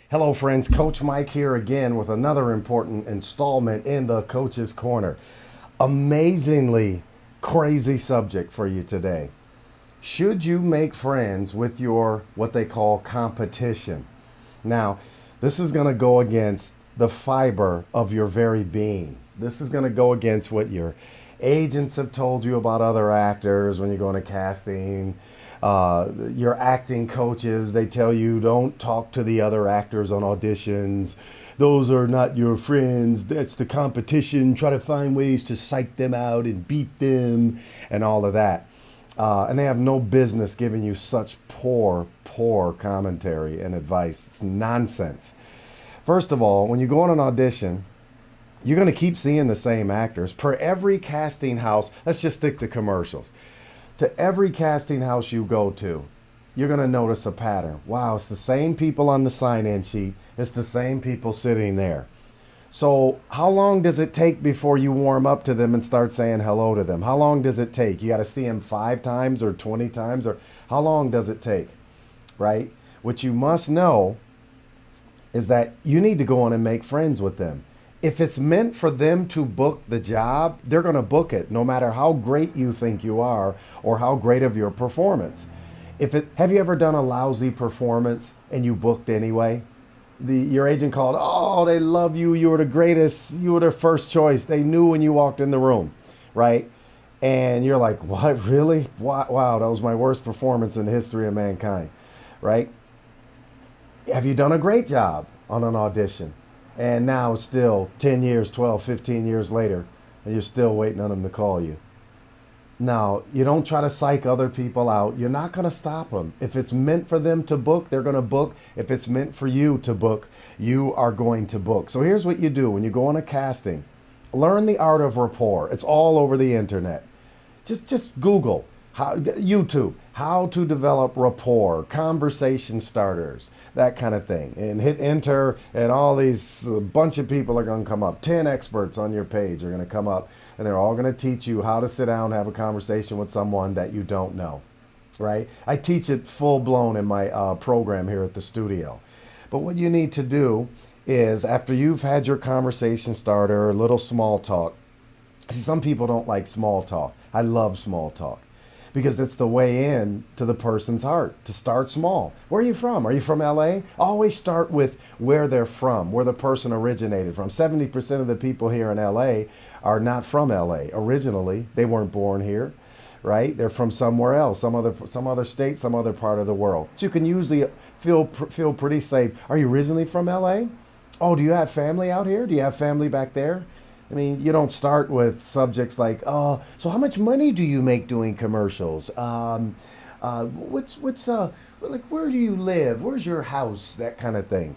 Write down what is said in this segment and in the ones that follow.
Hello, friends. Coach Mike here again with another important installment in the Coach's Corner. Amazingly crazy subject for you today. Should you make friends with your what they call competition? Now, this is going to go against the fiber of your very being. This is going to go against what your agents have told you about other actors when you go into casting. Your acting coaches, they tell you don't talk to the other actors on auditions. Those are not your friends. That's the competition. Try to find ways to psych them out and beat them and all of that. And they have no business giving you such poor commentary and advice. It's nonsense. First of all, when you go on an audition, you're going to keep seeing the same actors. Per every casting house, let's just stick to commercials. To every casting house you go to, you're going to notice a pattern. Wow, it's the same people on the sign-in sheet. It's the same people sitting there. So how long does it take before you warm up to them and start saying hello to them? How long does it take? You got to see them 5 times or 20 times? Or how long does it take? Right? What you must know is that you need to go on and make friends with them. If it's meant for them to book the job, they're going to book it no matter how great you think you are or how great of your performance. Have you ever done a lousy performance and you booked anyway? Your agent called, oh, they love you. You were the greatest. You were their first choice. They knew when you walked in the room, right? And you're like, what, really? Wow, that was my worst performance in the history of mankind, right? Have you done a great job on an audition? And now still 10 years, 12, 15 years later, and you're still waiting on them to call you. Now, you don't try to psych other people out. You're not going to stop them. If it's meant for them to book, they're going to book. If it's meant for you to book, you are going to book. So here's what you do when you go on a casting. Learn the art of rapport. It's all over the internet. Just Google, YouTube, how to develop rapport, conversation starters, that kind of thing. And hit enter, and all these bunch of people are going to come up. 10 experts on your page are going to come up, and they're all going to teach you how to sit down and have a conversation with someone that you don't know, right? I teach it full blown in my program here at the studio. But what you need to do is, after you've had your conversation starter, a little small talk. See, some people don't like small talk. I love small talk, because it's the way in to the person's heart, to start small. Where are you from? Are you from LA? Always start with where they're from, where the person originated from. 70% of the people here in LA are not from LA. Originally, they weren't born here, right? They're from somewhere else, some other state, some other part of the world. So you can usually feel pretty safe. Are you originally from LA? Oh, do you have family out here? Do you have family back there? I mean, you don't start with subjects like, oh, so how much money do you make doing commercials? Like, where do you live? Where's your house? That kind of thing,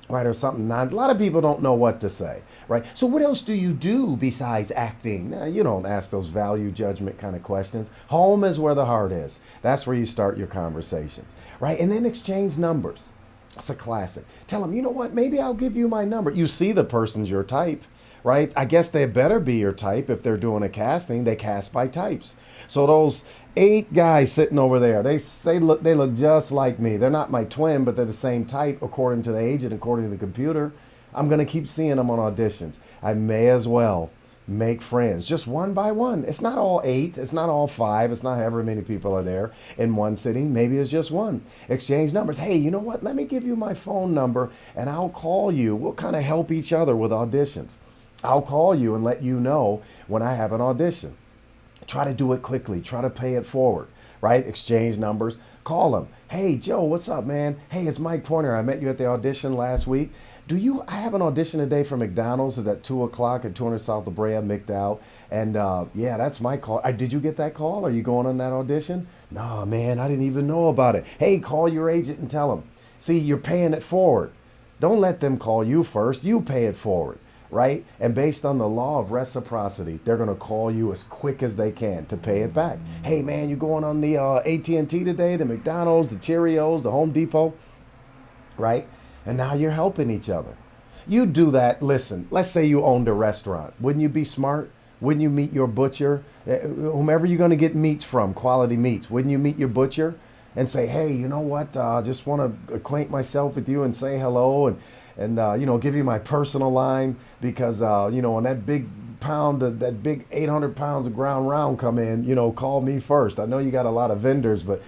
right? Or something. A lot of people don't know what to say, right? So what else do you do besides acting? Now, you don't ask those value judgment kind of questions. Home is where the heart is. That's where you start your conversations, right? And then exchange numbers. It's a classic. Tell them, you know what? Maybe I'll give you my number. You see the person's your type, right? I guess they better be your type. If they're doing a casting, they cast by types. So those 8 guys sitting over there, they look just like me. They're not my twin, but they're the same type according to the agent, according to the computer. I'm going to keep seeing them on auditions. I may as well make friends just one by one. It's not all 8. It's not all 5. It's not however many people are there in one sitting. Maybe it's just one. Exchange numbers. Hey, you know what? Let me give you my phone number and I'll call you. We'll kind of help each other with auditions. I'll call you and let you know when I have an audition. Try to do it quickly. Try to pay it forward, right? Exchange numbers. Call them. Hey, Joe, what's up, man? Hey, it's Mike Pointer. I met you at the audition last week. I have an audition today for McDonald's. It's at 2 o'clock at 200 South La Brea, McDowell. And yeah, that's my call. Did you get that call? Are you going on that audition? No, man, I didn't even know about it. Hey, call your agent and tell them. See, you're paying it forward. Don't let them call you first. You pay it forward. Right? And based on the law of reciprocity, they're going to call you as quick as they can to pay it back. Hey, man, you going on the AT&T today, the McDonald's, the Cheerios, the Home Depot, right? And now you're helping each other. You do that. Listen, let's say you owned a restaurant. Wouldn't you be smart? Wouldn't you meet your butcher? Whomever you're going to get meats from, quality meats, wouldn't you meet your butcher? and say, hey, you know what? Just want to acquaint myself with you and say hello and give you my personal line because when that big that big 800 pounds of ground round come in, call me first. I know you got a lot of vendors, but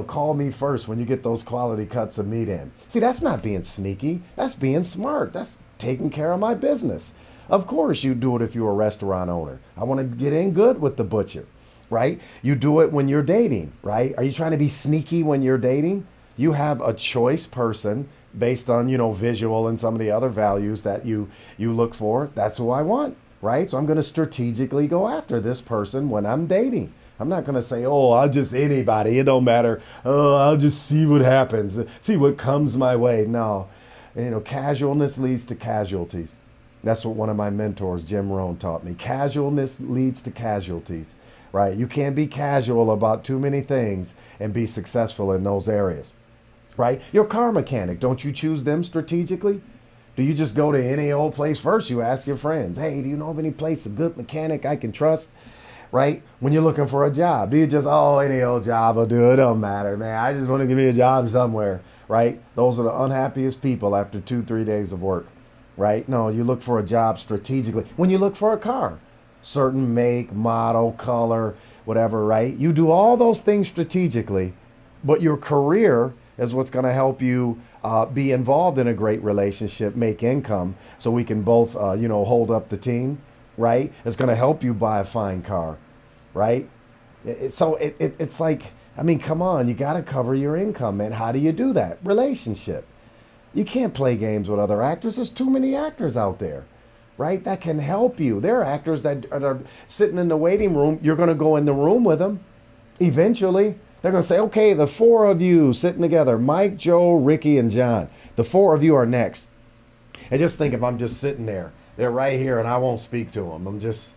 call me first when you get those quality cuts of meat in. See, that's not being sneaky. That's being smart. That's taking care of my business. Of course, you do it if you're a restaurant owner. I want to get in good with the butcher, right? You do it when you're dating, right? Are you trying to be sneaky when you're dating? You have a choice person based on, visual and some of the other values that you look for. That's who I want, right? So I'm going to strategically go after this person when I'm dating. I'm not going to say, oh, I'll just anybody. It don't matter. Oh, I'll just see what happens. See what comes my way. No, casualness leads to casualties. That's what one of my mentors, Jim Rohn, taught me. Casualness leads to casualties, right? You can't be casual about too many things and be successful in those areas, right? Your car mechanic, don't you choose them strategically? Do you just go to any old place? First, you ask your friends, hey, do you know of any place, a good mechanic I can trust? Right? When you're looking for a job, do you just, any old job will do it? It don't matter, man. I just want to give me a job somewhere, right? Those are the unhappiest people after 2-3 days of work, right? No, you look for a job strategically. When you look for a car, certain make, model, color, whatever, right? You do all those things strategically, but your career is what's going to help you be involved in a great relationship, make income, so we can both, hold up the team, right? It's going to help you buy a fine car, right? It's like, come on, you got to cover your income, man. How do you do that? Relationship. You can't play games with other actors. There's too many actors out there, right? That can help you. There are actors that are sitting in the waiting room. You're going to go in the room with them eventually. They're going to say, okay, the four of you sitting together, Mike, Joe, Ricky, and John. The four of you are next. And just think if I'm just sitting there. They're right here and I won't speak to them. I'm just,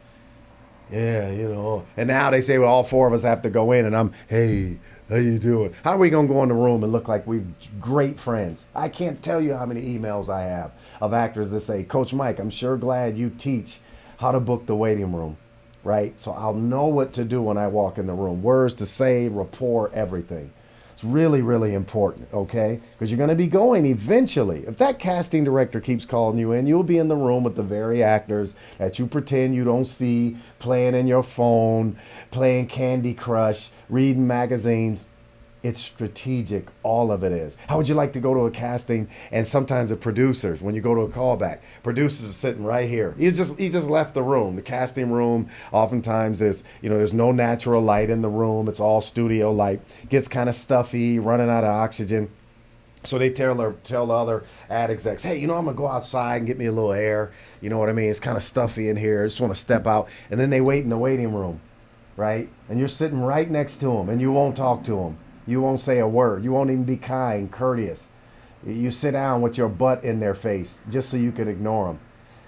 And now they say, well, all four of us have to go in and I'm, hey, how you doing? How are we going to go in the room and look like we're great friends? I can't tell you how many emails I have of actors that say, Coach Mike, I'm sure glad you teach how to book the waiting room. Right? So I'll know what to do when I walk in the room. Words to say, rapport, everything. It's really, really important, okay? Because you're going to be going eventually. If that casting director keeps calling you in, you'll be in the room with the very actors that you pretend you don't see, playing in your phone, playing Candy Crush, reading magazines. It's strategic. All of it is. How would you like to go to a casting and sometimes the producers, when you go to a callback, producers are sitting right here. He just left the room, the casting room. Oftentimes there's no natural light in the room. It's all studio light. Gets kind of stuffy, running out of oxygen. So they tell the other ad execs, hey, I'm going to go outside and get me a little air. You know what I mean? It's kind of stuffy in here. I just want to step out. And then they wait in the waiting room, right? And you're sitting right next to them and you won't talk to them. You won't say a word. You won't even be kind, courteous. You sit down with your butt in their face just so you can ignore them.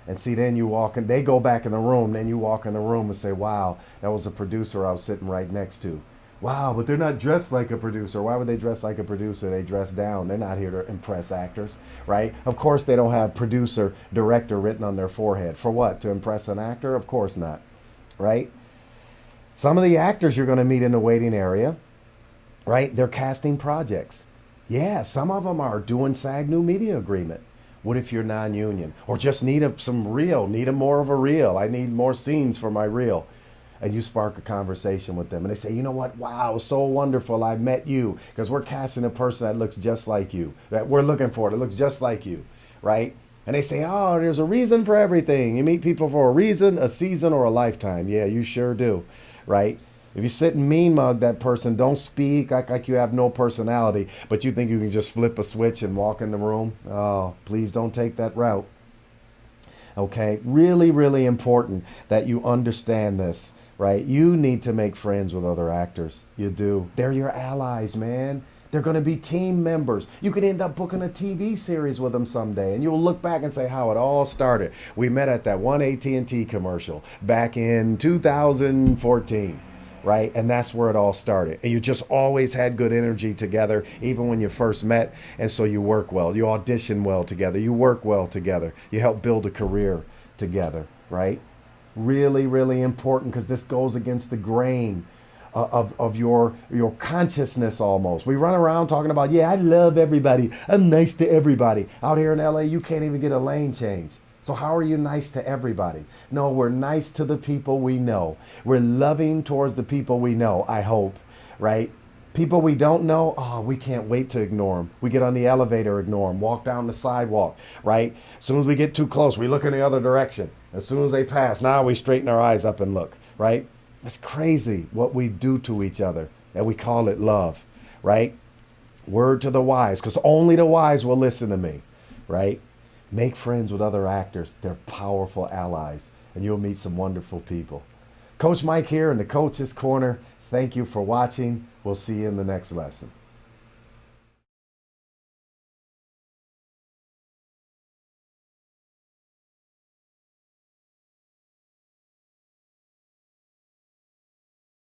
And see, then you walk in, they go back in the room, then you walk in the room and say, wow, that was a producer I was sitting right next to. Wow, but they're not dressed like a producer. Why would they dress like a producer? They dress down. They're not here to impress actors, right? Of course they don't have producer, director written on their forehead. For what? To impress an actor? Of course not, right? Some of the actors you're going to meet in the waiting area, right? They're casting projects. Yeah, some of them are doing SAG new media agreement. What if you're non-union or just need need more of a reel? I need more scenes for my reel. And you spark a conversation with them and they say, you know what? Wow, so wonderful. I met you because we're casting a person that looks just like you, that we're looking for, that looks just like you, right? And they say, oh, there's a reason for everything. You meet people for a reason, a season, or a lifetime. Yeah, you sure do, right? If you sit and mean mug that person, don't speak, act like you have no personality, but you think you can just flip a switch and walk in the room. Oh, please don't take that route. Okay, really, really important that you understand this, right? You need to make friends with other actors. You do. They're your allies, man. They're going to be team members. You could end up booking a TV series with them someday, and you'll look back and say how it all started. We met at that one AT&T commercial back in 2014. Right? And that's where it all started. And you just always had good energy together, even when you first met. And so you work well. You audition well together. You work well together. You help build a career together, right? Really, really important because this goes against the grain of your consciousness almost. We run around talking about, yeah, I love everybody. I'm nice to everybody. Out here in LA, you can't even get a lane change. So how are you nice to everybody? No, we're nice to the people we know. We're loving towards the people we know, I hope, right? People we don't know, oh, we can't wait to ignore them. We get on the elevator, ignore them. Walk down the sidewalk, right? As soon as we get too close, we look in the other direction. As soon as they pass, now we straighten our eyes up and look, right? It's crazy what we do to each other, and we call it love, right? Word to the wise, because only the wise will listen to me, right? Make friends with other actors. They're powerful allies, and you'll meet some wonderful people. Coach Mike here in the Coach's Corner. Thank you for watching. We'll see you in the next lesson.